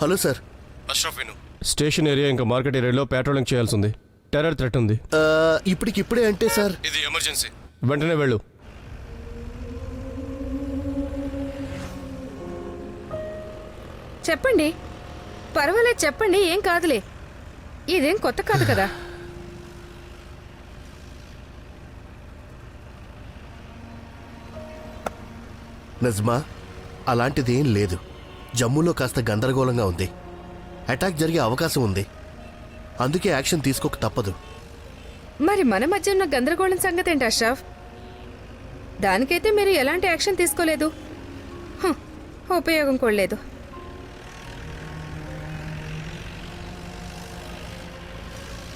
Hello sir. Ashraf విను. Station area ఇంకా market ఏరియాలో పెట్రోలింగ్ చేయాల్సి ఉంది. టెర్రర్ థ్రెట్ ఉంది. ఇప్పటికిప్పుడే అంటే సార్? ఇది ఎమర్జెన్సీ, వెంటనే వెళ్ళు. చెప్పండి, పర్వాలేదు చెప్పండి, ఏం కాదులే. ఇదేం కొత్త కాదు కదా. నజ్మా, అలాంటిదేం లేదు. జమ్మూలో కాస్త గందరగోళంగా ఉంది. అటాక్ జరిగే అవకాశం ఉంది. అందుకే యాక్షన్ తీసుకోక తప్పదు. మరి మన మధ్య ఉన్న గందరగోళం సంగతి ఏంటి అష్రఫ్? దానికైతే మీరు ఎలాంటి యాక్షన్ తీసుకోలేదు. ఉపయోగం కూడా లేదు.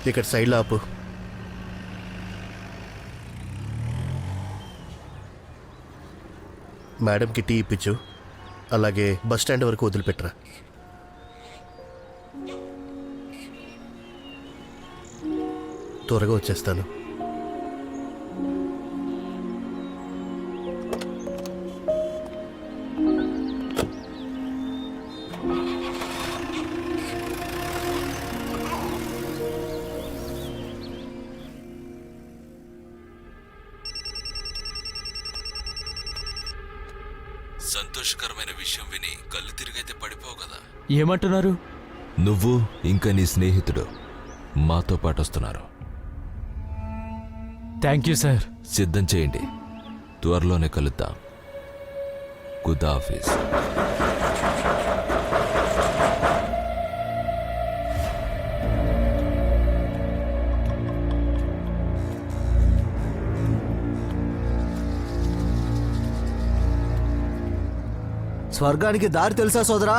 ఇక్కడ సైడ్లో ఆపు. మేడంకి టీ ఇప్పించు. అలాగే బస్ స్టాండ్ వరకు వదిలిపెట్టరా. త్వరగా వచ్చేస్తాను. సంతోషకరమైన విషయం విని కళ్ళు తిరిగైతే పడిపోవు కదా. ఏమంటున్నారు? నువ్వు ఇంకా నీ స్నేహితుడు మాతో పాటు వస్తున్నారు. Thank you sir. సిద్ధం చేయండి, త్వరలోనే కలుద్దాం. ఖుదాఫీజ్. స్వర్గానికి దారి తెలుసా సోదరా?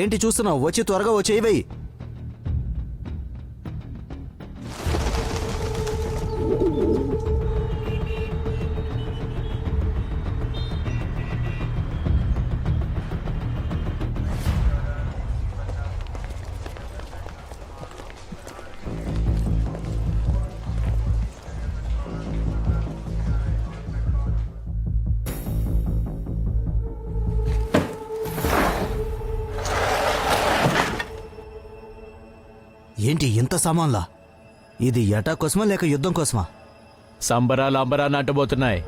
ఏంటి చూస్తున్నావు? వచ్చి త్వరగా వచ్చేయి. ఏంటి ఇంత సామాన్లా? ఇది ఎటా కోసమా లేక యుద్ధం కోసమా? సంబరాలు అంబరాన్ని అంటబోతున్నాయి.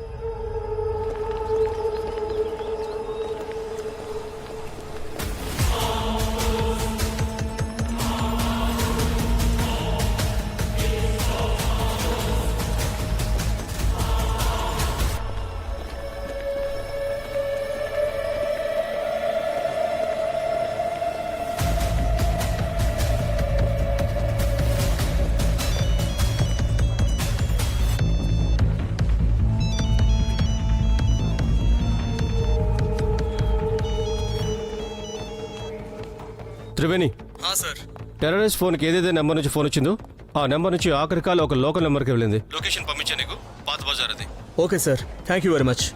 త్రివేణి, టెర్రరిస్ట్ ఫోన్కి ఏదైతే నెంబర్ నుంచి ఫోన్ వచ్చిందో ఆ నెంబర్ నుంచి ఆఖరి కాల్ ఒక లోకల్ నెంబర్కి వెళ్ళింది. లొకేషన్ పంపించా నీకు. పాత బజార్ అది. Okay sir, thank you very much.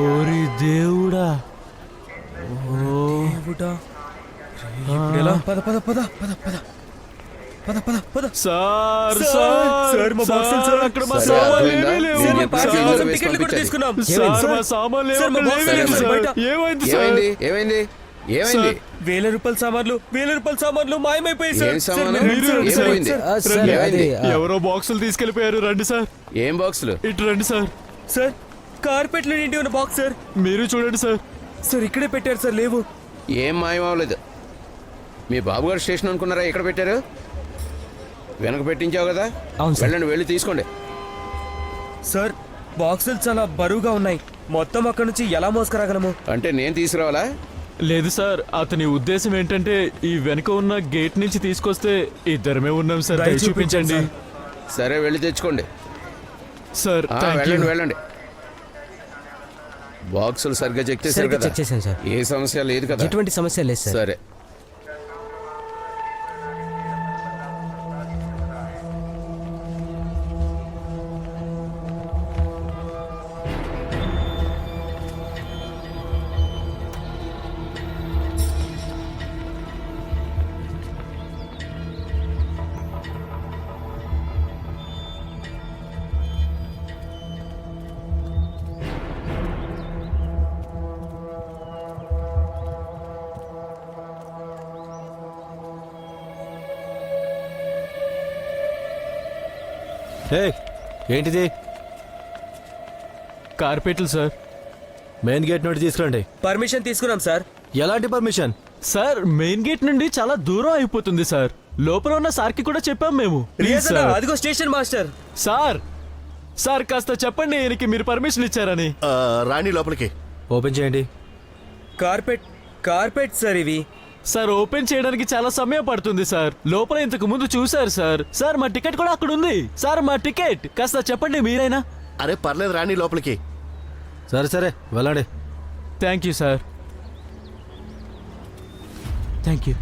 ఓరి దేవుడా. పద పద పద పద పద పద పద పద. సార్ సార్ మా బాక్సులు సార్, అక్కడ మా సార్, సామాన్లు అర్థమైందా? ఏమీ లేవు. నేను పార్సిల్ కోసం వేసి టికెట్లు కూడా పంపించాలి. తీసుకున్నాం. సార్, మా సామాన్లు సార్, మా ఏమీ బాక్సులు లేవు ఏమీ సార్. బయట. ఏమైంది సార్? ఏమైంది? ఏమైంది? రూపాయల సామాన్లు మాయమైపోయి ఏం సామాను? ఏమైంది? ఏమైంది? ఎవరో బాక్సులు తీసుకెళ్లిపోయారు, రండి సార్. ఏం బాక్సులు? ఇటు రండి సార్. సార్ కార్పెట్లో నిండి ఉన్న బాక్స్ సార్. మీరు చూడండి సార్. సార్ ఇక్కడే పెట్టారు సార్, లేవు. ఏం మాయం అవ్వలేదు. మీ బాబు గారు స్టేషన్ అనుకున్నారా? ఎక్కడ పెట్టారు? వెనక పెట్టించావు కదా. వెళ్ళండి, వెళ్ళి తీసుకోండి. సార్ బాక్సులు చాలా బరువుగా ఉన్నాయి, మొత్తం అక్కడ నుంచి ఎలా మోసుకురాగలము? అంటే నేను తీసుకురావాలా? లేదు సార్, అతని ఉద్దేశం ఏంటంటే ఈ వెనక ఉన్న గేట్ నుంచి తీసుకొస్తే ఇద్దరమే ఉన్నాం సార్. దయ చూపించండి. సరే, వెళ్ళి తెచ్చుకోండి. సార్ వెళ్ళండి వెళ్ళండి. బాక్సులు సరిగ్గా చెక్ చేశారు కదా? ఏ సమస్య లేదు కదా? ఎటువంటి సమస్య లేదు సార్. సరే. ఏంటిది? కార్పెట్లు సార్. మెయిన్ గేట్ నుండి తీసుకురండి. పర్మిషన్ తీసుకున్నాం సార్. ఎలాంటి పర్మిషన్? సార్ మెయిన్ గేట్ నుండి చాలా దూరం అయిపోతుంది సార్. లోపల ఉన్న సార్కి కూడా చెప్పాం మేము. Please sir. అదిగో స్టేషన్ మాస్టర్. సార్ కాస్త చెప్పండి ఈయనకి మీరు పర్మిషన్ ఇచ్చారని. రాణి లోపలికి. ఓపెన్ చేయండి. కార్పెట్ సార్ ఇవి. సార్ ఓపెన్ చేయడానికి చాలా సమయం పడుతుంది సార్. లోపల ఇంతకు ముందు చూసారు సార్. సార్ మా టికెట్ కూడా అక్కడ ఉంది సార్. మా టికెట్ కాస్త చెప్పండి మీరైనా. అరే పర్లేదు, రాణి లోపలికి. సరే వెళ్ళండి. Thank you sir. Thank you.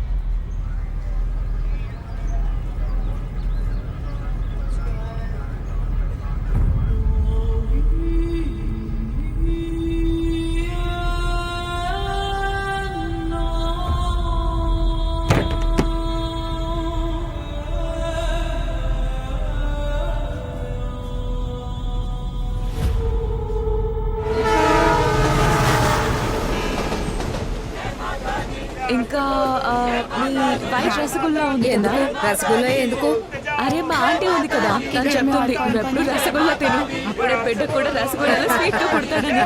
ఇంకా మీ వైట్ రసగుల్లా ఉంది కదా? రసగుల్లా ఎందుకు? అరే మా ఆంటీ ఉంది కదా, తను చెప్తుంది ఎప్పుడు రసగుల్లా తిను, అప్పుడే బిడ్డ కూడా రసగుల్లా స్వీట్ గా పుడతాడని.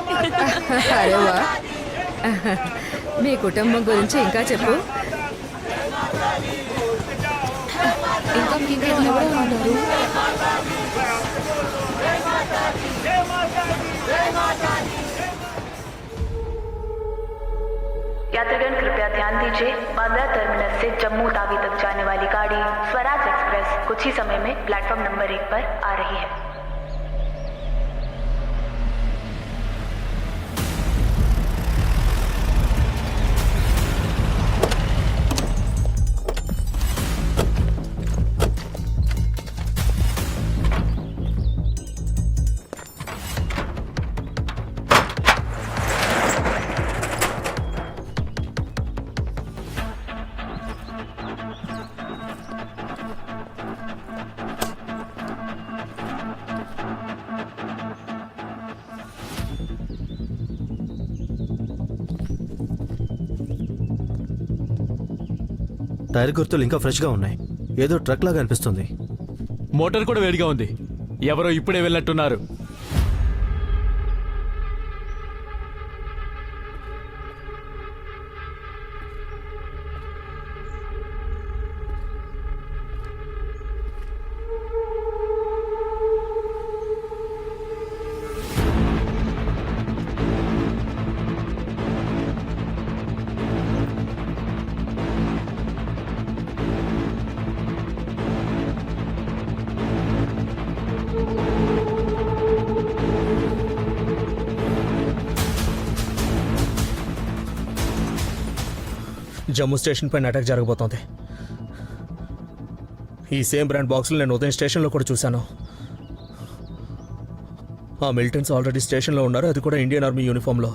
అరే వా, మీ కుటుంబం గురించి ఇంకా చెప్పు. ఇంకా మీకు ఎవరు ఉన్నారు? यात्रीगण कृपया ध्यान दीजिए, बांद्रा टर्मिनस से जम्मू तावी तक जाने वाली गाड़ी स्वराज एक्सप्रेस कुछ ही समय में प्लेटफॉर्म नंबर 1 पर आ रही है. టైర్ గుర్తులు ఇంకా ఫ్రెష్గా ఉన్నాయి. ఏదో ట్రక్ లాగా అనిపిస్తుంది. మోటార్ కూడా వేడిగా ఉంది. ఎవరో ఇప్పుడే వెళ్ళట్టున్నారు. జమ్మూ స్టేషన్ పైన అటాక్ జరగబోతోంది. ఈ సేమ్ బ్రాండ్ బాక్సులు నేను ఉదయం స్టేషన్లో కూడా చూశాను. ఆ మిలిటెంట్స్ ఆల్రెడీ స్టేషన్లో ఉన్నారు, అది కూడా ఇండియన్ ఆర్మీ యూనిఫామ్లో.